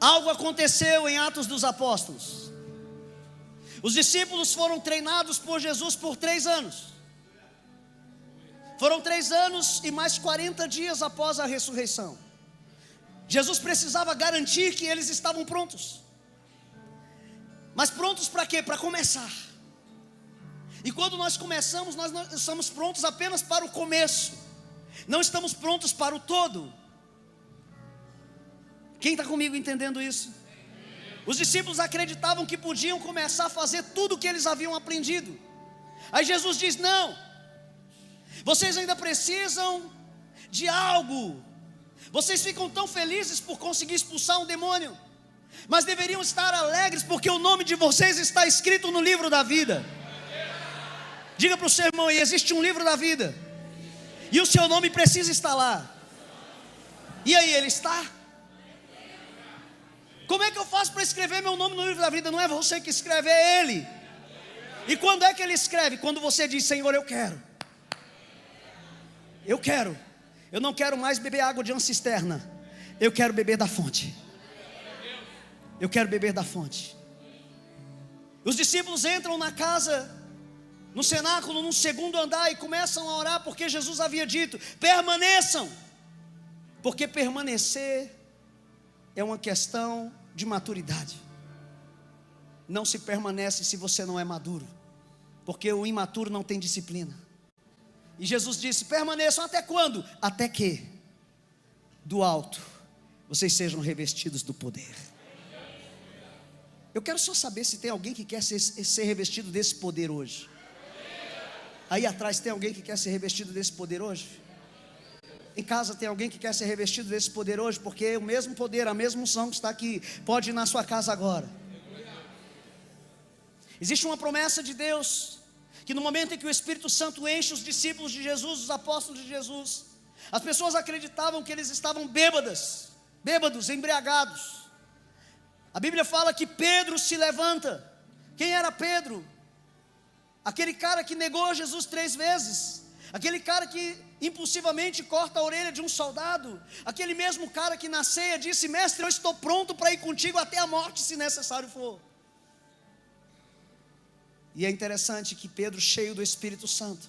Algo aconteceu em Atos dos Apóstolos. Os discípulos foram treinados por Jesus por 3 anos. Foram 3 anos e mais 40 dias após a ressurreição. Jesus precisava garantir que eles estavam prontos. Mas prontos para quê? Para começar. E quando nós começamos, nós não estamos prontos apenas para o começo. Não estamos prontos para o todo. Quem está comigo entendendo isso? Os discípulos acreditavam que podiam começar a fazer tudo o que eles haviam aprendido. Aí Jesus diz: não, vocês ainda precisam de algo. Vocês ficam tão felizes por conseguir expulsar um demônio, mas deveriam estar alegres porque o nome de vocês está escrito no livro da vida. Diga para o seu irmão aí: existe um livro da vida, e o seu nome precisa estar lá. E aí, ele está? Como é que eu faço para escrever meu nome no livro da vida? Não é você que escreve, é Ele. E quando é que Ele escreve? Quando você diz: Senhor, eu quero. Eu não quero mais beber água de uma cisterna. Eu quero beber da fonte. Eu quero beber da fonte. Os discípulos entram na casa, no cenáculo, no 2º andar, e começam a orar, porque Jesus havia dito: permaneçam. Porque permanecer é uma questão de maturidade. Não se permanece se você não é maduro, porque o imaturo não tem disciplina. E Jesus disse: permaneçam até quando? Até que do alto vocês sejam revestidos do poder. Eu quero só saber se tem alguém que quer ser revestido desse poder hoje. Aí atrás tem alguém que quer ser revestido desse poder hoje? Em casa tem alguém que quer ser revestido desse poder hoje? Porque o mesmo poder, a mesma unção que está aqui, pode ir na sua casa agora. Existe uma promessa de Deus, que no momento em que o Espírito Santo enche os discípulos de Jesus, os apóstolos de Jesus, as pessoas acreditavam que eles estavam bêbados, embriagados. A Bíblia fala que Pedro se levanta. Quem era Pedro? Aquele cara que negou Jesus 3 vezes. Aquele cara que impulsivamente corta a orelha de um soldado. Aquele mesmo cara que na ceia disse: mestre, eu estou pronto para ir contigo até a morte, se necessário for. E é interessante que Pedro, cheio do Espírito Santo,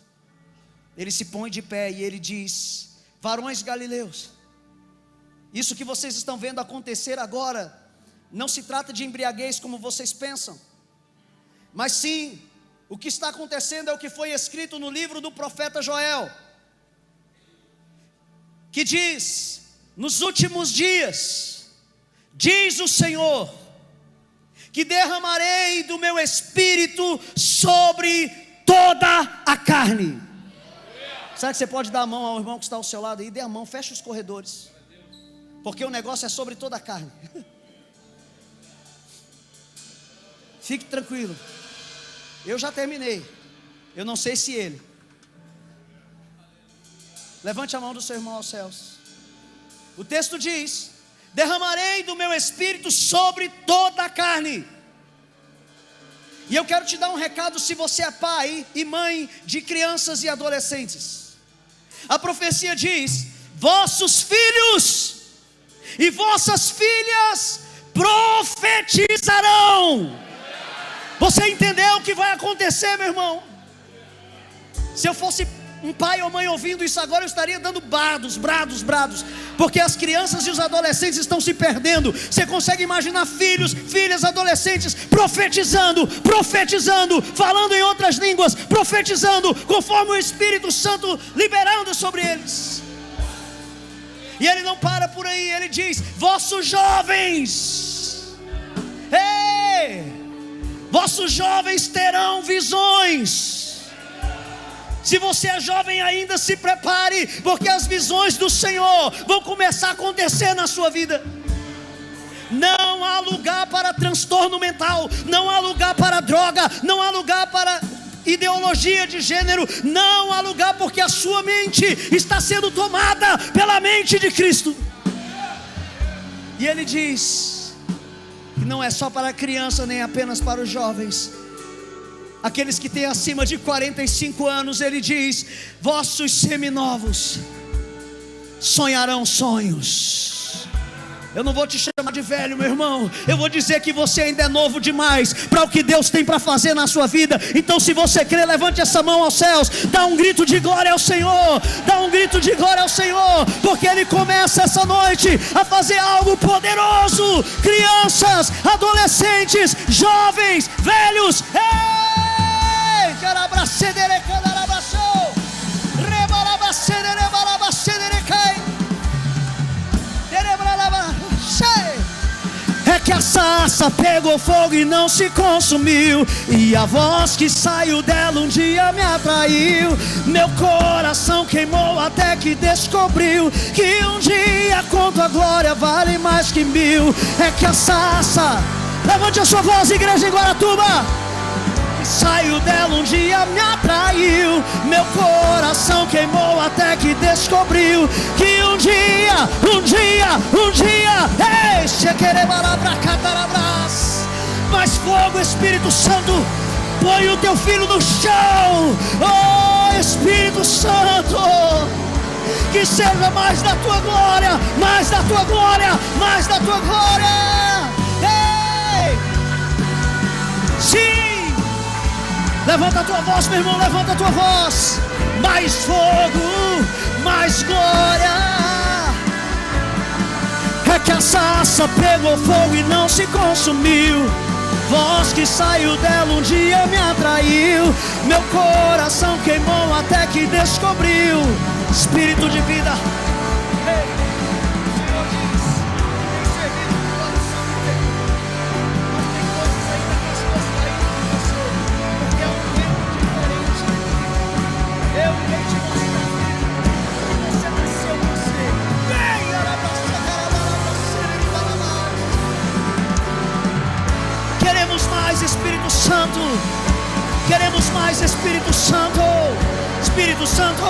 ele se põe de pé e ele diz: varões galileus, isso que vocês estão vendo acontecer agora não se trata de embriaguez como vocês pensam, mas sim, o que está acontecendo é o que foi escrito no livro do profeta Joel, que diz: nos últimos dias, diz o Senhor, que derramarei do meu Espírito sobre toda a carne. Será que você pode dar a mão ao irmão que está ao seu lado aí? Dê a mão, feche os corredores, porque o negócio é sobre toda a carne. Fique tranquilo, eu já terminei. Eu não sei se ele. Levante a mão do seu irmão aos céus. O texto diz: derramarei do meu Espírito sobre toda a carne. E eu quero te dar um recado, se você é pai e mãe de crianças e adolescentes. A profecia diz: vossos filhos e vossas filhas profetizarão. Você entendeu o que vai acontecer, meu irmão? Se eu fosse um pai ou mãe ouvindo isso agora, eu estaria dando brados, porque as crianças e os adolescentes estão se perdendo. Você consegue imaginar filhos, filhas, adolescentes profetizando, falando em outras línguas, profetizando conforme o Espírito Santo liberando sobre eles. E ele não para por aí, ele diz: vossos jovens, vossos jovens terão visões. Se você é jovem ainda, se prepare, porque as visões do Senhor vão começar a acontecer na sua vida. Não há lugar para transtorno mental, não há lugar para droga, não há lugar para ideologia de gênero, não há lugar, porque a sua mente está sendo tomada pela mente de Cristo. E ele diz que não é só para a criança, nem apenas para os jovens, aqueles que têm acima de 45 anos, ele diz: vossos seminovos sonharão sonhos. Eu não vou te chamar de velho, meu irmão. Eu vou dizer que você ainda é novo demais para o que Deus tem para fazer na sua vida. Então, se você crê, levante essa mão aos céus, dá um grito de glória ao Senhor, dá um grito de glória ao Senhor, porque Ele começa essa noite a fazer algo poderoso. Crianças, adolescentes, jovens, velhos. Ei! É que a sarça pegou fogo e não se consumiu, e a voz que saiu dela um dia me atraiu. Meu coração queimou até que descobriu que um dia com tua glória vale mais que 1000. É que a sarça, levante a sua voz, igreja em Guaratuba, saiu dela um dia me atraiu. Meu coração queimou até que descobriu que um dia, ei, mais fogo, Espírito Santo, põe o teu filho no chão. Oh, Espírito Santo, que seja mais da tua glória, mais da tua glória, mais da tua glória. Ei, sim. Levanta a tua voz, meu irmão, levanta a tua voz. Mais fogo, mais glória. É que a sarça pegou fogo e não se consumiu. Voz que saiu dela um dia me atraiu. Meu coração queimou até que descobriu Espírito de vida. Ei. Espírito Santo, queremos mais Espírito Santo, Espírito Santo.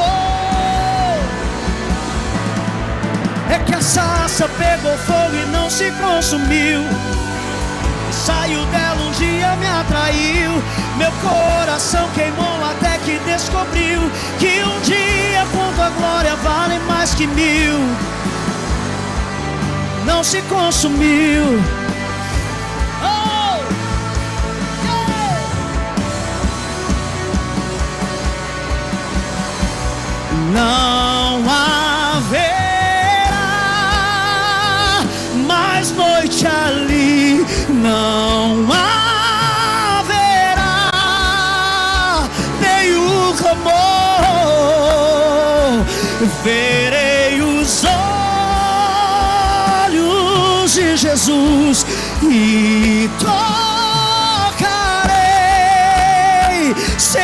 É que a sarça pegou fogo e não se consumiu, saiu dela um dia me atraiu. Meu coração queimou até que descobriu que um dia com tua glória vale mais que 1000. Não se consumiu. Não haverá mais noite ali, não haverá nenhum clamor. Verei os olhos de Jesus e tocarei seu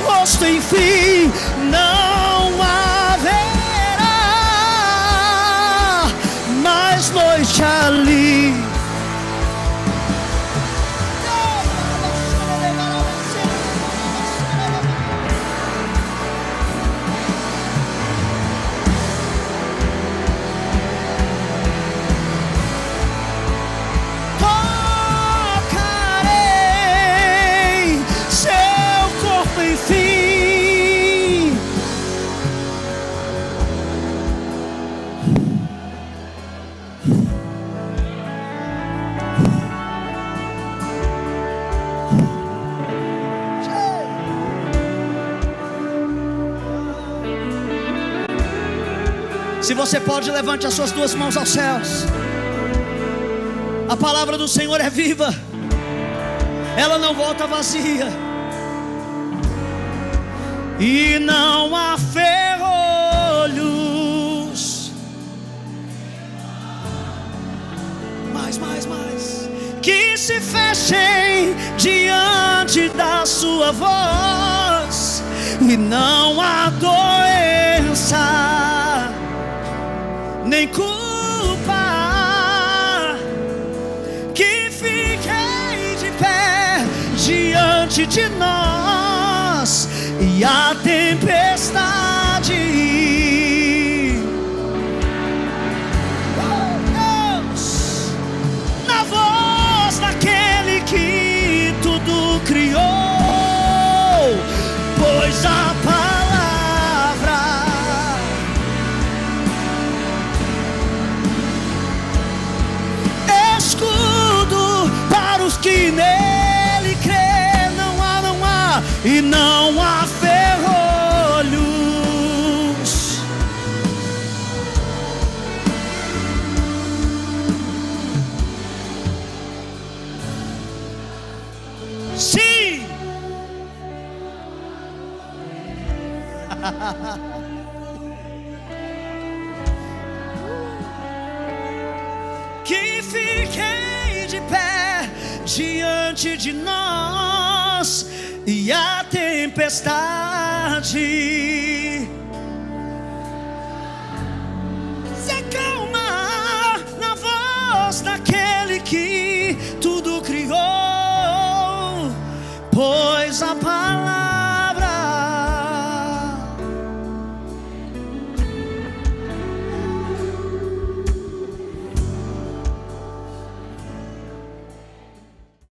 rosto, enfim. Não haverá mais noite ali. Tocarei seu corpo, enfim. Se você pode, levante as suas duas mãos aos céus. A palavra do Senhor é viva, ela não volta vazia, e não há ferrolhos mais que se fechem diante da sua voz, e não há doença nem culpa que fique diante de nós e a tempestade. Deus, na voz daquele que tudo criou, pois a palavra escudo para os que nele crê. Não há e não há ferrolhos. Sim. Que fiquei de pé diante de nós e a tempestade se acalma na voz daquele